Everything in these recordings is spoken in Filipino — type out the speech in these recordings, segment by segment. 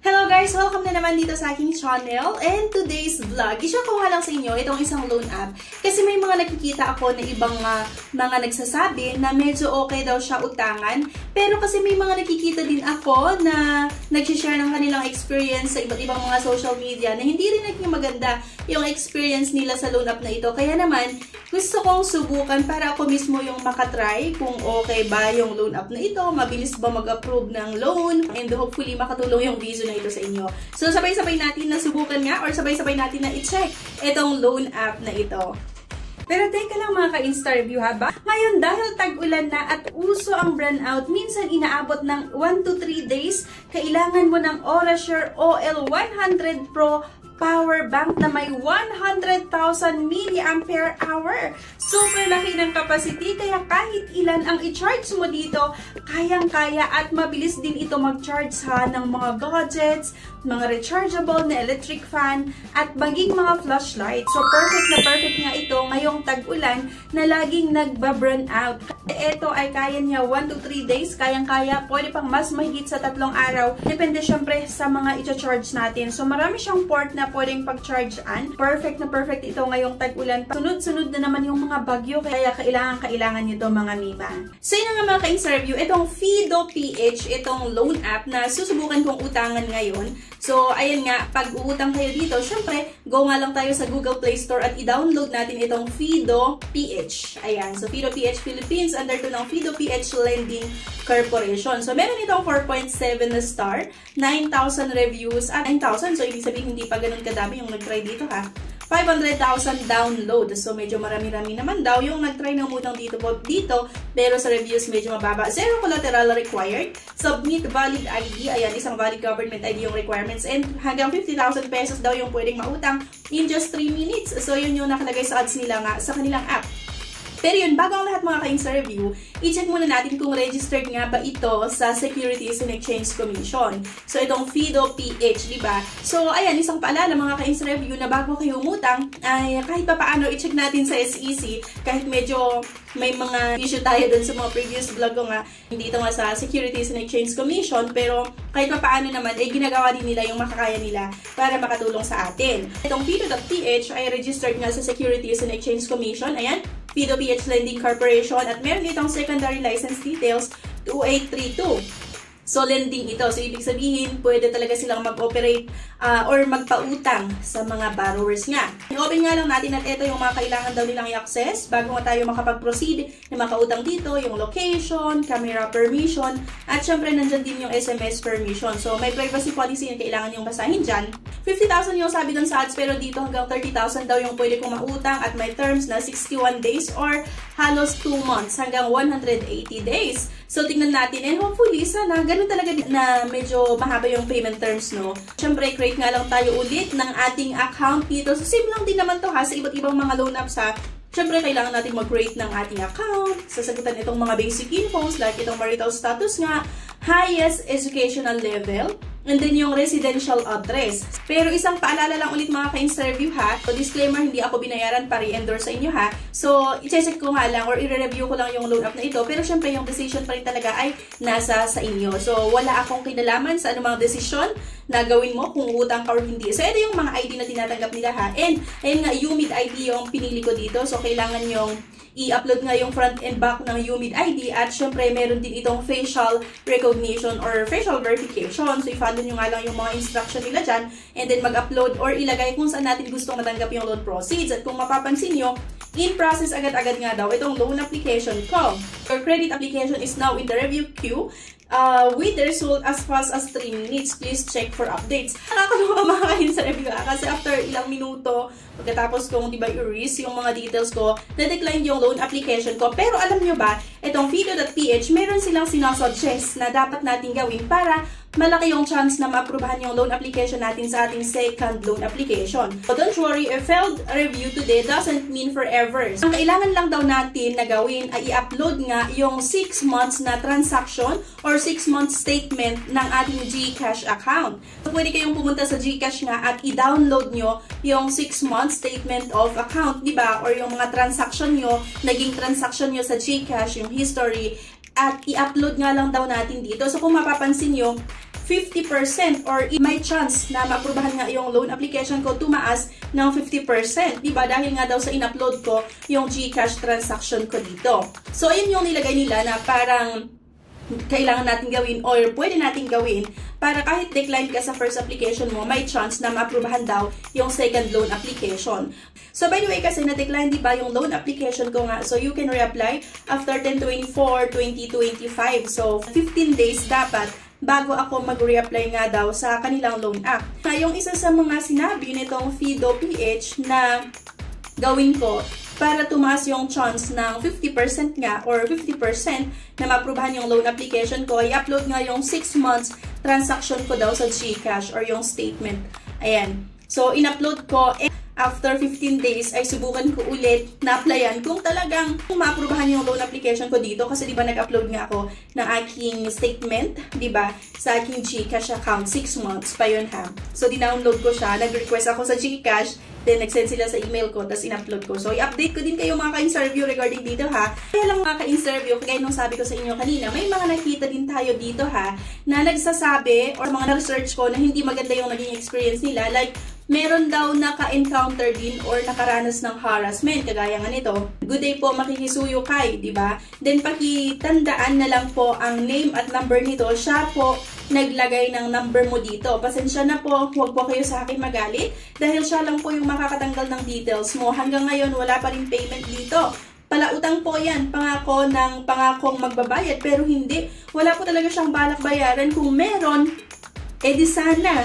Hello guys! Welcome na naman dito sa aking channel. And today's vlog, i-share ko nga lang sa inyo itong isang loan app. Kasi may mga nakikita ako na ibang mga nagsasabi na medyo okay daw siya utangan. Pero kasi may mga nakikita din ako na nag-share ng kanilang experience sa iba't ibang mga social media na hindi rin naging maganda yung experience nila sa loan app na ito. Kaya naman, gusto kong subukan para ako mismo yung makatry kung okay ba yung loan app na ito, mabilis ba mag-approve ng loan, and hopefully makatulong yung video na ito sa inyo. So, sabay-sabay natin na subukan nga or sabay-sabay natin na i-check itong loan app na ito. Pero teka lang mga ka-Instarview ha ba? Ngayon dahil tag-ulan na at uso ang brownout, minsan inaabot ng 1 to 3 days, kailangan mo ng Orasure OL100 Pro power bank na may 100,000 mAh. Super laki ng capacity, kaya kahit ilan ang i-charge mo dito, kayang-kaya at mabilis din ito mag-charge ha ng mga gadgets, mga rechargeable na electric fan, at maging mga flashlight. So perfect na perfect nga ito ngayong tag-ulan na laging nagba-burn out. Ito ay kaya niya 1 to 3 days, kayang-kaya, pwede pang mas mahigit sa 3 araw. Depende syempre sa mga i-charge natin. So marami siyang port na pwedeng pag-chargean. Perfect na perfect ito ngayong tag-ulan. Sunod-sunod na naman yung mga bagyo, kaya kailangan nyo ito mga mima. So yun nga mga ka-Instarview, itong Fido PH, itong loan app na susubukan kong utangan ngayon. So ayan nga, pag uutang kayo dito, syempre, go nga lang tayo sa Google Play Store at i-download natin itong Fido PH. Ayan, so Fido PH Philippines, under to ng Fido PH Lending Corporation. So meron itong 4.7 na star, 9,000 reviews, 9,000, so ibig sabihin hindi pa ganun kadami yung nag-try dito ha. 500,000 download. So, medyo marami-rami naman daw yung nag-try ng mutang dito, pero sa reviews medyo mababa. Zero collateral required. Submit valid ID. Ayan, isang valid government ID yung requirements. And hanggang 50,000 pesos daw yung pwedeng mautang in just 3 minutes. So, yun yung nakalagay sa ads nila nga sa kanilang app. Pero yun, bago ang lahat mga ka-Instarview, i-check muna natin kung registered nga ba ito sa Securities and Exchange Commission. So, itong Fido PH, diba? So, ayan, isang paalala mga ka-Instarview na bago kayo umutang, ay kahit pa paano i-check natin sa SEC, kahit medyo may mga issue tayo dun sa mga previous vlog ko nga, hindi ito nga sa Securities and Exchange Commission, pero kahit pa paano naman, ay ginagawa din nila yung makakaya nila para makatulong sa atin. Itong Fido.ph ay registered nga sa Securities and Exchange Commission, ayan, Fido PH Lending Corporation, at meron itong secondary license details 2832. So, lending ito. So, ibig sabihin, pwede talaga silang mag-operate or magpautang sa mga borrowers nga. I-open nga lang natin at ito yung mga kailangan daw nilang i-access bago nga tayo makapag-proceed na makautang dito, yung location, camera permission, at syempre nandyan din yung SMS permission. So, may privacy policy na kailangan yung basahin dyan. 50,000 yung sabi dun sa ads, pero dito hanggang 30,000 daw yung pwede kong mautang at may terms na 61 days or halos 2 months hanggang 180 days. So, tingnan natin and hopefully, sana ganun talaga na medyo mahaba yung payment terms, no? Siyempre, create nga lang tayo ulit ng ating account dito. So, same lang din naman to ha, sa iba't ibang mga loan apps ha. Siyempre, kailangan natin mag-create ng ating account, sasagutan itong mga basic infos, like itong marital status nga, highest educational level, and then yung residential address. Pero isang paalala lang ulit mga ka-Instarview ha. So, disclaimer, hindi ako binayaran para i-endorse sa inyo ha. So, i-check ko nga lang or i-review ko lang yung loan app na ito. Pero syempre, yung decision pa rin talaga ay nasa sa inyo. So, wala akong kinalaman sa anumang decision na gawin mo kung utang ka or hindi. So, ito yung mga ID na tinatanggap nila ha. And, ayun nga, UMID ID yung pinili ko dito. So, kailangan yung i-upload nga yung front and back ng UMID ID at syempre meron din itong facial recognition or facial verification. So, i-follow nyo nga lang yung mga instruction nila dyan and then mag-upload or ilagay kung saan natin gustong matanggap yung loan proceeds. At kung mapapansin nyo, in process agad-agad nga daw itong loan application ko. Your credit application is now in the review queue. With the result as fast as 3 minutes. Please check for updates. Nakakatawa mga ka-Instarview kasi after ilang minuto, pagkatapos kong diba i-erase yung mga details ko, na-decline yung loan application ko. Pero alam nyo ba, itong Fido.ph, meron silang sinasuggest na dapat natin gawin para malaki yung chance na ma-approvehan yung loan application natin sa ating second loan application. So don't worry, a failed review today doesn't mean forever. Ang kailangan lang daw natin na gawin ay i-upload nga yung 6 months na transaction or 6 months statement ng ating GCash account. So pwede kayong pumunta sa GCash nga at i-download nyo yung 6 months statement of account, diba? Or yung mga transaction nyo, naging transaction nyo sa GCash, yung history, at i-upload nga lang daw natin dito. So kung mapapansin nyo, 50% or may chance na maaprubahan nga yung loan application ko tumaas ng 50%. Diba? Dahil nga daw sa in-upload ko yung GCash transaction ko dito. So, ayun yung nilagay nila na parang kailangan natin gawin or pwede natin gawin para kahit decline ka sa first application mo, may chance na maaprubahan daw yung second loan application. So, by the way, kasi na-decline, di ba, yung loan application ko nga. So, you can reapply after 10/24/2025. So, 15 days dapat bago ako mag-reapply nga daw sa kanilang loan app. Yung isa sa mga sinabi nitong Fido PH na gawin ko para tumaas yung chance ng 50% nga or 50% na maaprubahan yung loan application ko, i-upload nga yung 6 months transaction ko daw sa GCash or yung statement. Ayan. So, in-upload ko. After 15 days, ay subukan ko ulit na applyan kung talagang maaprubahan yung loan application ko dito. Kasi diba nag-upload nga ako ng aking statement, diba, sa aking GCash account. 6 months pa yun ha. So, dinownload ko siya. Nag-request ako sa GCash. Then, nag-send sila sa email ko. Tapos, in-upload ko. So, i-update ko din kayo mga ka-interview regarding dito ha. Kaya lang mga ka-interview, kagaya nung sabi ko sa inyo kanina, may mga nakita din tayo dito ha, na nagsasabi or mga na-research ko na hindi maganda yung naging experience nila. Like, meron daw naka-encounter din or nakaranas ng harassment, kagaya nga nito. Good day po, makikisuyo kay, di ba? Then, pakitandaan na lang po ang name at number nito. Siya po naglagay ng number mo dito. Pasensya na po, huwag po kayo sa akin magalit dahil siya lang po yung makakatanggal ng details mo. Hanggang ngayon, wala pa rin payment dito. Palautang po yan, pangakong magbabayad, pero hindi. Wala po talaga siyang balak bayaran. Kung meron, di sana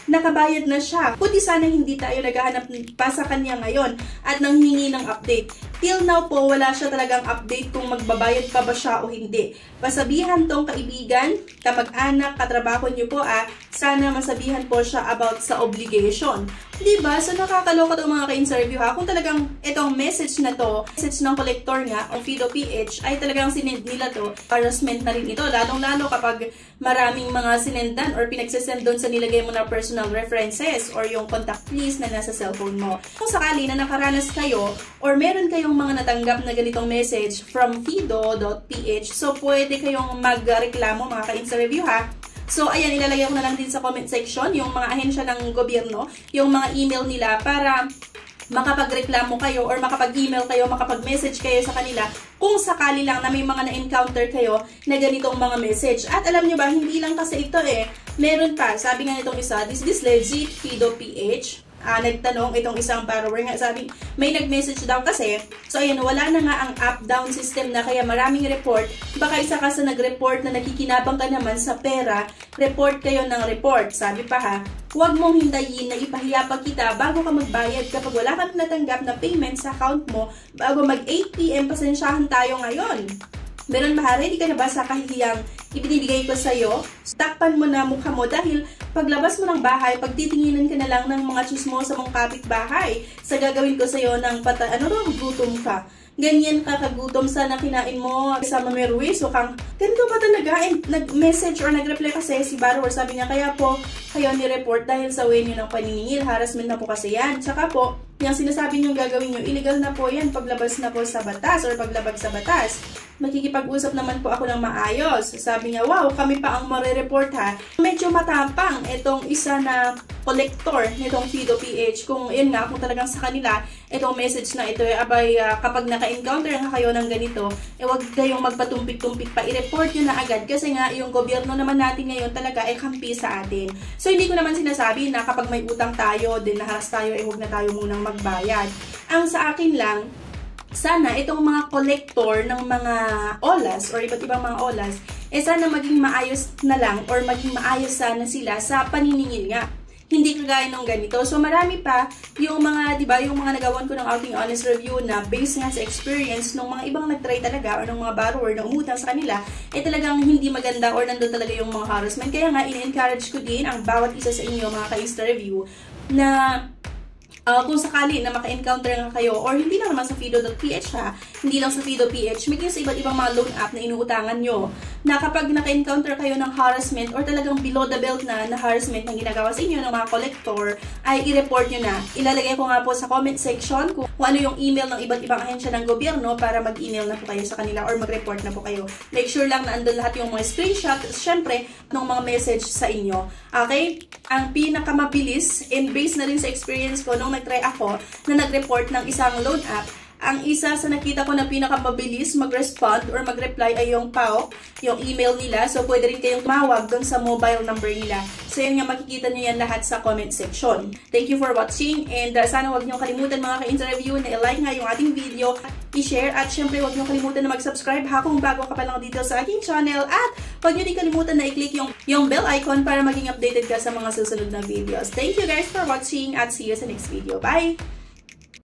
nakabayad na siya. Kundi sana hindi tayo naghahanap pa sa kanya ngayon at nanghingi ng update. Till now po, wala siya talagang update kung magbabayad pa ba siya o hindi. Pasabihan tong kaibigan, kamag-anak, katrabaho niyo po sana masabihan po siya about sa obligation. Diba? So nakakaloka itong mga ka-interview ha. Kung talagang itong message na to, message ng collector nga, o Fido PH, ay talagang sinend nila to, harassment na rin ito. Lalong-lalo kapag maraming mga sinendan or pinagsasend doon sa nilagay mo na personal references or yung contact list na nasa cellphone mo. Kung sakali na nakaranas kayo or meron kayong mga natanggap na ganitong message from fido.ph, so pwede kayong magreklamo mga ka-interview ha. So, ayan, ilalagay ko na lang din sa comment section yung mga ahensya ng gobyerno, yung mga email nila para makapagreklamo kayo or makapag-email kayo, makapag-message kayo sa kanila kung sakali lang na may mga na-encounter kayo na ganitong mga message. At alam nyo ba, hindi lang kasi ito meron pa. Sabi nga nitong isa, is this legit Fido PH? Nagtanong itong isang borrower nga, sabi, may nag-message daw kasi, so ayan, wala na nga ang up-down system na kaya maraming report, baka isa ka sa nag-report na nakikinabang ka naman sa pera, report kayo ng report. Sabi pa ha, huwag mong hintayin na ipahiya pa kita bago ka magbayad kapag wala kang natanggap na payment sa account mo bago mag 8 PM, pasensyahan tayo ngayon. Meron ba, ready ka na ba sa kahihiyang ibinibigay ko sa'yo? Takpan mo na mukha mo dahil paglabas mo ng bahay, pagtitinginan ka na lang ng mga chismosa mong kapitbahay sa gagawin ko sa'yo ng gutom ka. Ganyan ka kagutom sa nakinain mo sa mamerwis o kang ganito ba talaga? And nag-message or nag-reply kasi si borrower, sabi niya, kaya po kayo ni-report dahil sa way niyo ng paniningil, harassment na po kasi yan. Tsaka po, yung sinasabi nyo gagawin nyo, illegal na po yan paglabas na po sa batas or paglabag sa batas. Makikipag-usap naman po ako ng maayos. Sabi niya, wow, kami pa ang mare-report ha. Medyo matapang itong isa na collector nitong Fido PH. Kung yun nga, kung talagang sa kanila, itong message na ito, abay, kapag naka-encounter nga kayo ng ganito, huwag kayong magpatumpik-tumpik pa. I-report nyo na agad kasi nga, yung gobyerno naman natin ngayon talaga ay kampi sa atin. So, hindi ko naman sinasabi na kapag may utang tayo, din naharas tayo, huwag na tayo munang magbayad. Ang sa akin lang, sana itong mga collector ng mga olas or iba't ibang mga olas, sana maging maayos na lang or maging maayos sana sila sa paniningil nga. Hindi kagaya nung ganito. So, marami pa yung mga, di ba, yung mga nagawan ko ng outing honest review na based nga sa experience ng mga ibang nag-try talaga or ng mga borrower na umutang sa kanila, talagang hindi maganda or nandun talaga yung mga harassment. Kaya nga, in-encourage ko din ang bawat isa sa inyo, mga ka-insta-review, na kung sakali na maka-encounter nga kayo, or hindi lang naman sa Fido.ph ha, hindi lang sa Fido.ph, may sa iba't ibang mga loan app na inuutangan nyo. na kapag naka-encounter kayo ng harassment or talagang below the belt na harassment na ginagawa sa inyo ng mga collector, ay i-report nyo na. Ilalagay ko nga po sa comment section kung ano yung email ng iba't ibang ahensya ng gobyerno para mag-email na po kayo sa kanila or mag-report na po kayo. Make sure lang na andun lahat yung mga screenshot, syempre, ng mga message sa inyo. Okay? Ang pinakamabilis, and based na rin sa experience ko nung nag-try ako na nag-report ng isang loan app, ang isa sa nakita ko na pinakamabilis mag-respond or mag-reply ay yung PAOK, yung email nila. So, pwede rin kayong tumawag doon sa mobile number nila. So, yun nga, makikita nyo yan lahat sa comment section. Thank you for watching, and sana huwag nyo kalimutan mga ka-interview na i-like nga yung ating video, i-share, at syempre huwag nyo kalimutan na mag-subscribe ha kung bago ka pa lang dito sa aking channel, at huwag nyo din kalimutan na i-click yung bell icon para maging updated ka sa mga susunod na videos. Thank you guys for watching, at see you sa next video. Bye!